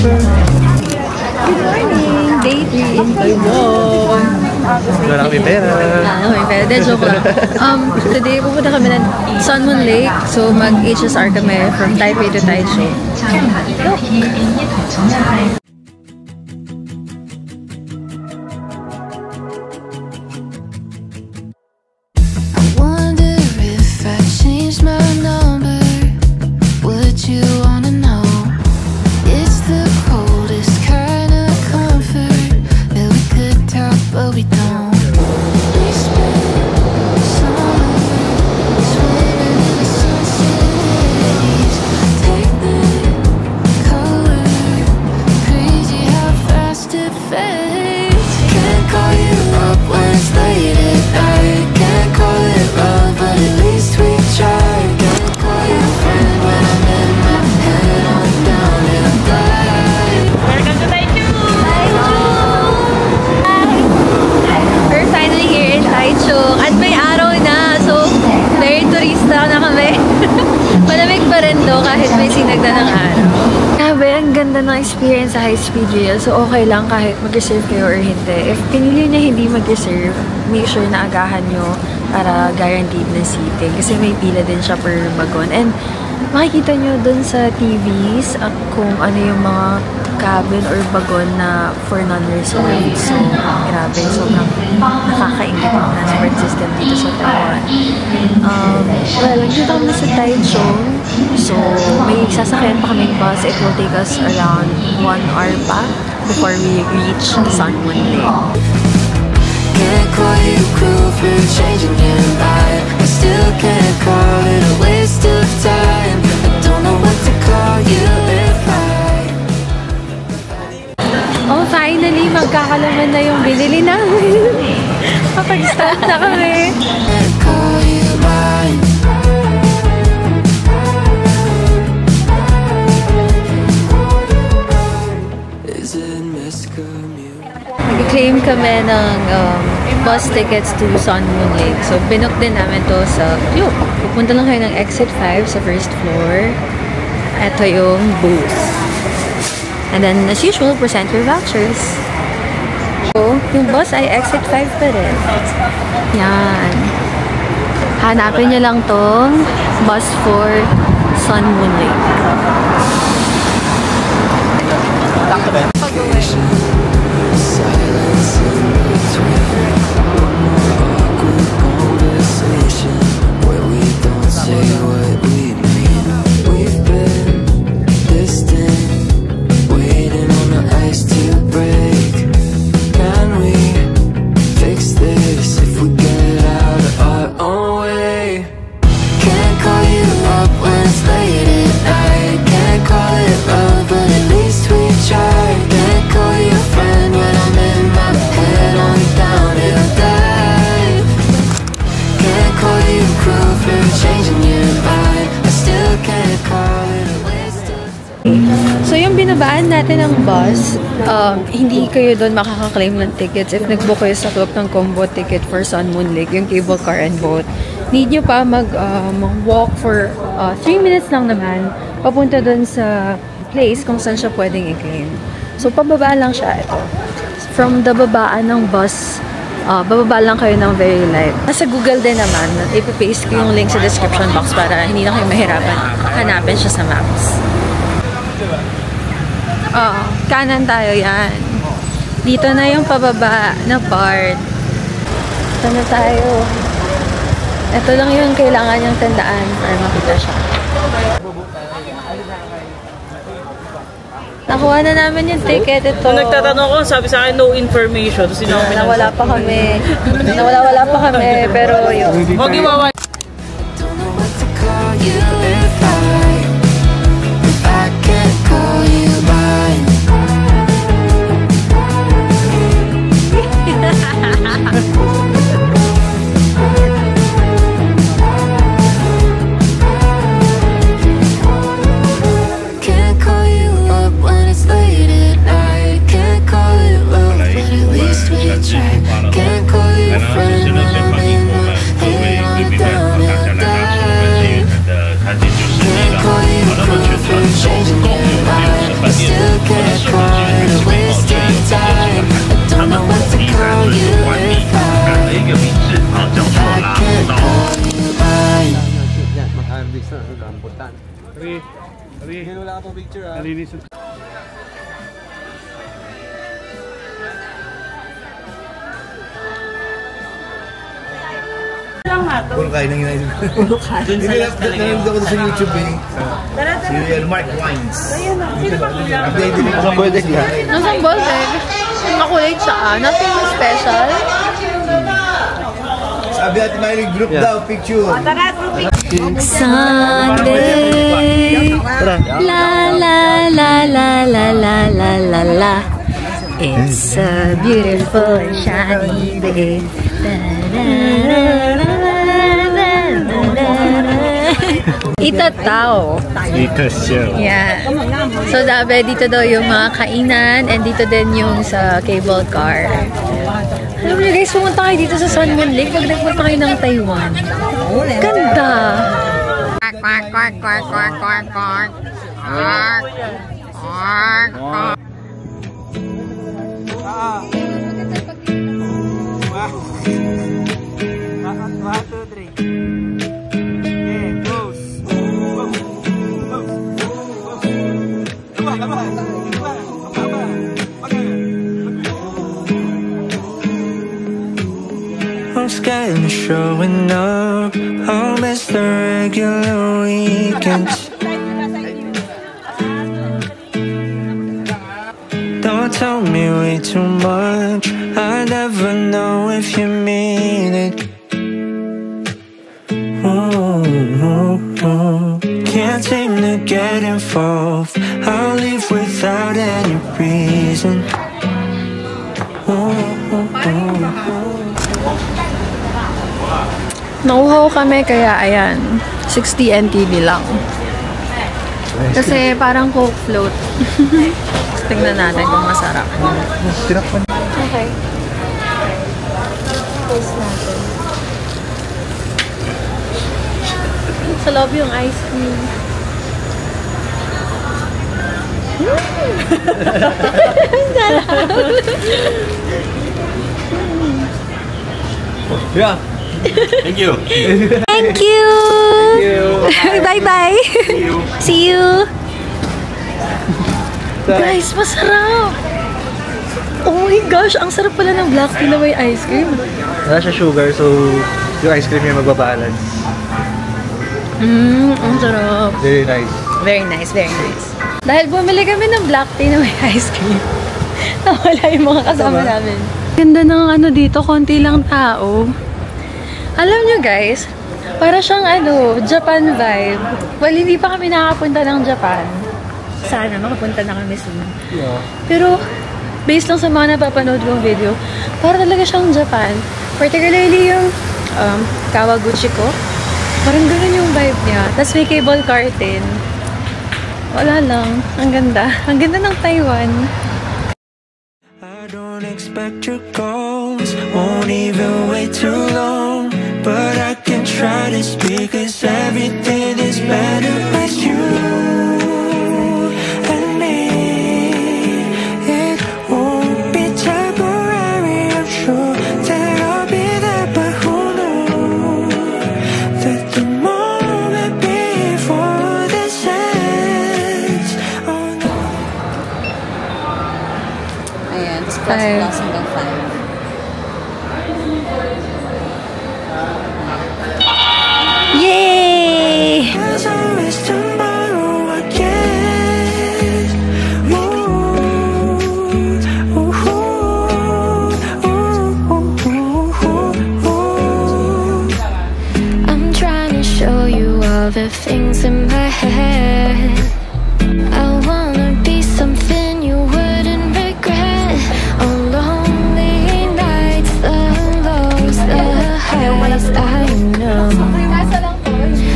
Good morning! Day 3 in Taiwan. Wala kami pera. May pera. De, joke lang. Today, pupunta kami ng Sun Moon Lake. So, mag-HSR kami from Taipei to Taichung. Kahit may sinagda ng araw. Grabe, ang ganda ng experience sa high-speed rail. So, okay lang kahit mag-reserve kayo or hindi. If pinili niya hindi mag-reserve, make sure na agahan nyo para guaranteed na seating. Kasi may pila din siya per wagon. And makikita nyo dun sa TVs kung ano yung mga cabin or wagon na for non-reserved. So, grabe. Sobrang nakakaingit ang transport system dito sa Taiwan. Well, nandito kami sa Taichung. So, may sasakyan pa kaming bus. It will take us around 1 hour pa before we reach Sun Moon Lake. Can't call you cruel for changing your mind. I still can't call it a waste of time. I don't know what to call you if Oh, finally, magkakalaman na yung binili namin. Kapag-start na kami. can't call you mine. Is it miscommute? Nag-claim kami ng bus tickets to Sun Moon Lake. So, binook din namin to sa pupunta lang kayo ng exit 5 sa first floor. Ito yung booth. And then, as usual, present your vouchers. So, yung bus ay exit 5 pa rin. Yan. Hanapin nyo lang tong bus for Sun Moon Lake. Silence in between. Awkward conversation where we don't say what we mean. We've been distant, waiting on the ice to break. Can we fix this if we get out of our own way? Can't call you up when it's late at night. Can't call it love, but at least we tried. Can't call you a friend when I'm in my head on downhill dive. Can't call you cruel for changing your mind. I still can't call it a waste of time. So, yung binabaan natin ng bus, hindi kayo doon makaka-claim ng tickets if nag-book kayo sa club ng combo ticket for Sun Moon Lake, yung cable car and boat. Need nyo pa mag-walk for 3 minutes lang naman papunta doon sa place kung saan siya pwedeng i-claim. So, pababa lang siya. Ito. From the babaan ng bus, bababa lang kayo ng very light. Nasa Google din naman. Ipapaste ko yung link sa description box para hindi na kayo mahirapan hanapin siya sa maps. Kanan tayo yan. Dito na yung pababa na part. Ito na tayo. Ito lang yung kailangan niyang tandaan para makita siya. Nakuha na namin yung ticket. Ito. Nung nagtatanong ko, sabi sa akin, no information. So, Nawala pa kami. Nawala pa kami. Pero yun. Huwag iwawa. Don't know what to call you if I can't call you mine. Can't call you up when it's late at night. Can't call it love, but at least we tried. Can't call you a friend when I'm in my head on a picture ah. Puro kain ng yun. Puro kain. Nanonood ako sa YouTube eh. Si Mark Wines. Sino ba bilang? Update din ako. Nasang Baltic? Makulay siya. Nothing special. Sabi natin may group daw, picture. Sunday. La la la la la la la la la. It's a beautiful and shiny day. Itatao. Yeah. So sabi, dito daw yung mga kainan and dito din yung sa cable car. Alam niyo guys, pumunta kayo dito sa Sun Moon Lake pag nagpunta kayo ng Taiwan. Ganda! Quack, quack, quack, quack, quack, quack. Quack, quack, quack. I'm scared of showing up. I'll miss the regular weekends. Don't tell me way too much. I never know if you mean it. Can't seem to get involved. I'll leave without any reason. Nauhaw kami kaya ayan, 60 NTD lang. Kasi parang Coke float. Tingnan natin kung masarap. Okay. Taste natin. Sa loob yung ice cream. Yeah. Thank you. Thank you. Bye bye. See you. Guys, masarap. Oh my gosh, ang sarap pala ng black tea na may ice cream. Wala siya sugar, so yung ice cream yung magbabalance. Ang sarap. Very nice. Very nice, very nice. Dahil bumili kami ng black tea na may ice cream. Nawala yung mga kasama namin. Ganda ng ano dito, konti lang tao. Alam nyo guys, para siyang ano, Japan vibe. Well, hindi pa kami nakapunta ng Japan. Sana makapunta na kami soon. Yeah. Pero, based lang sa mga napapanood kong video, para talaga siyang Japan. Particularly yung Kawaguchi ko. Parang ganun yung vibe niya. Tapos may cable car din. Wala lang. Ang ganda. Ang ganda ng Taiwan. I don't expect your calls, won't even wait too long. But I can try to speak, 'cause everything is better with you and me. It won't be temporary, I'm sure that I'll be there, but who knows that the moment before this ends. Oh no. Ayan, this class hanggang 5. Yay! There's always tomorrow again. I'm trying to show you all the things in my head. I wanna be something you wouldn't regret. On lonely nights, the lows, the highs, I know.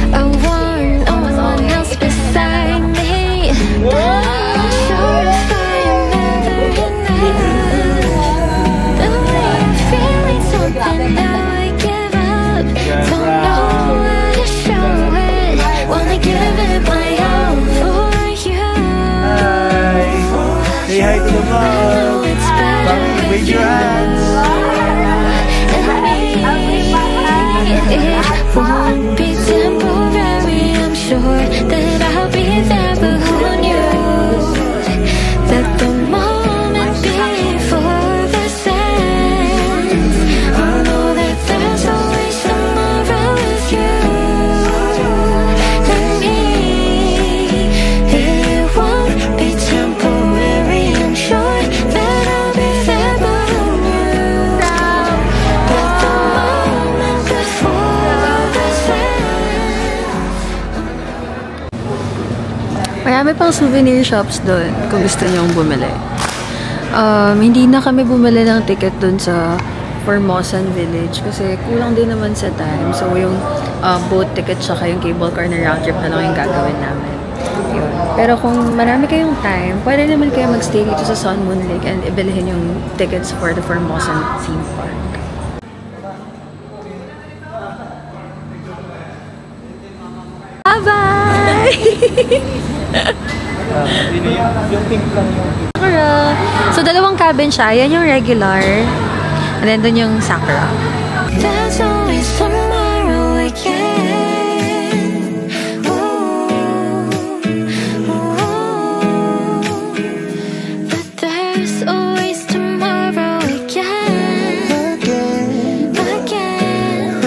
I want no one else beside me. Not sure if I am ever enough. The way I'm feeling something, now I give up. Don't know how to show it. Wanna give it my all for you. Say hi to the I know it's better with Wave your you. hands. It won't be temporary, I'm sure that I'll be there, but who knew? pang souvenir shops doon kung gusto niyong bumili. Hindi na kami bumili ng ticket doon sa Formosan Village kasi kulang din naman sa time. So, yung boat ticket tsaka yung cable car na round trip na lang yung gagawin namin. Yun. Pero kung marami kayong time, pwede naman kayo magstay dito sa Sun Moon Lake and ibilihin yung tickets for the Formosan theme park. Bye-bye! Yung pink lang yung... So, dalawang cabin siya. Yan yung regular. And then, dun yung Sakura. There's always tomorrow again. But there's always tomorrow again. Again.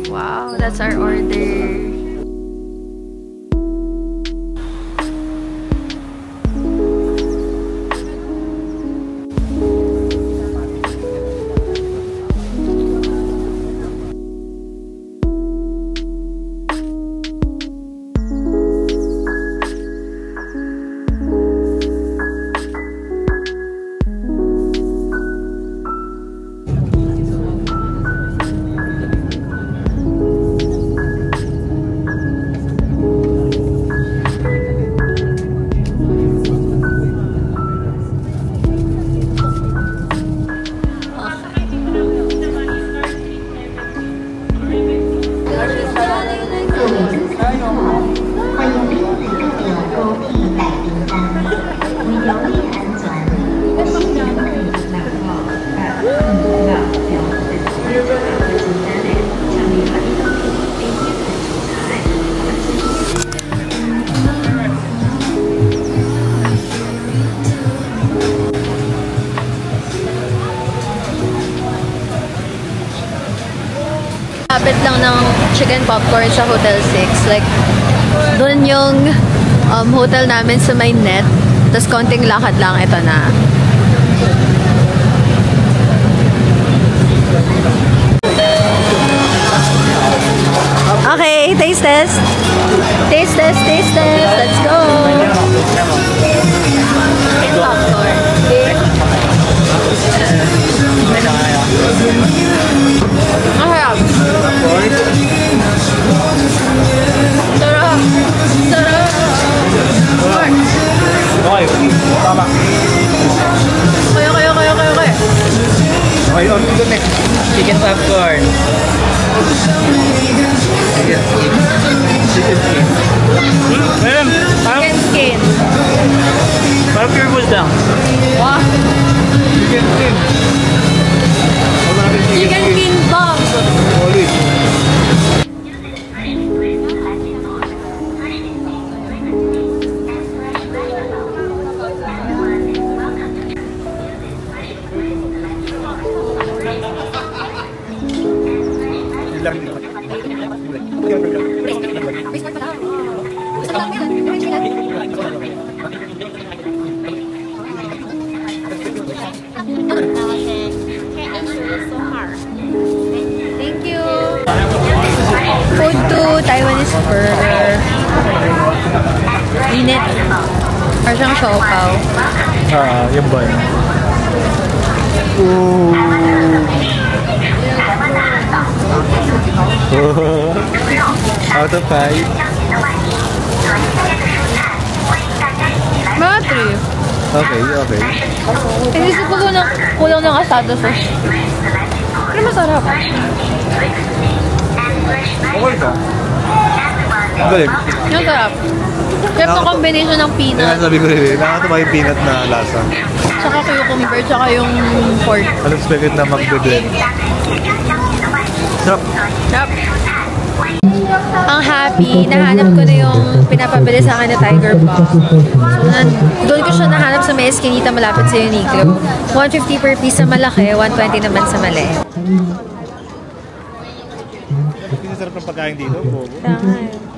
Wow, that's our order. Kapit lang ng chicken popcorn sa Hotel 6. Like, doon yung hotel namin sa may net. Tapos konting lakad lang, ito na. Okay, taste test. Taste test, taste test. Let's go. Popcorn. Okay. Sarap. Sarap. Sarap. Okay, tama. Kaya. Okay, on to the next. Chicken popcorn. Chicken skin. Chicken skin. Parang pure balls lang. Wow. Chicken skin. Chicken skin bomb. Always. Thank you. Food to Taiwanese burger. Init. Parang siyang siopaw. Yung bun. Out of 5. Mga 3. Okay. Inisip ko kulang ng asado fish. Pero masarap. Okay ka. Galing. Yung sarap. Kaya ito combination ng peanut. Sabi ko rin, nakakatawa yung peanut na lasa. Saka cucumber. cucumber tsaka yung pork. Unexpected na mag-blend. Sarap. Sarap. Ang happy, nahanap ko na yung pinapabili sa akin na Tiger Paw. So, doon ko siya nahanap sa may eskinita malapit sa Uniqlo. 150 per piece sa malaki, 120 naman sa maliit. Sarap ng pagkain dito, Bobo. Tama.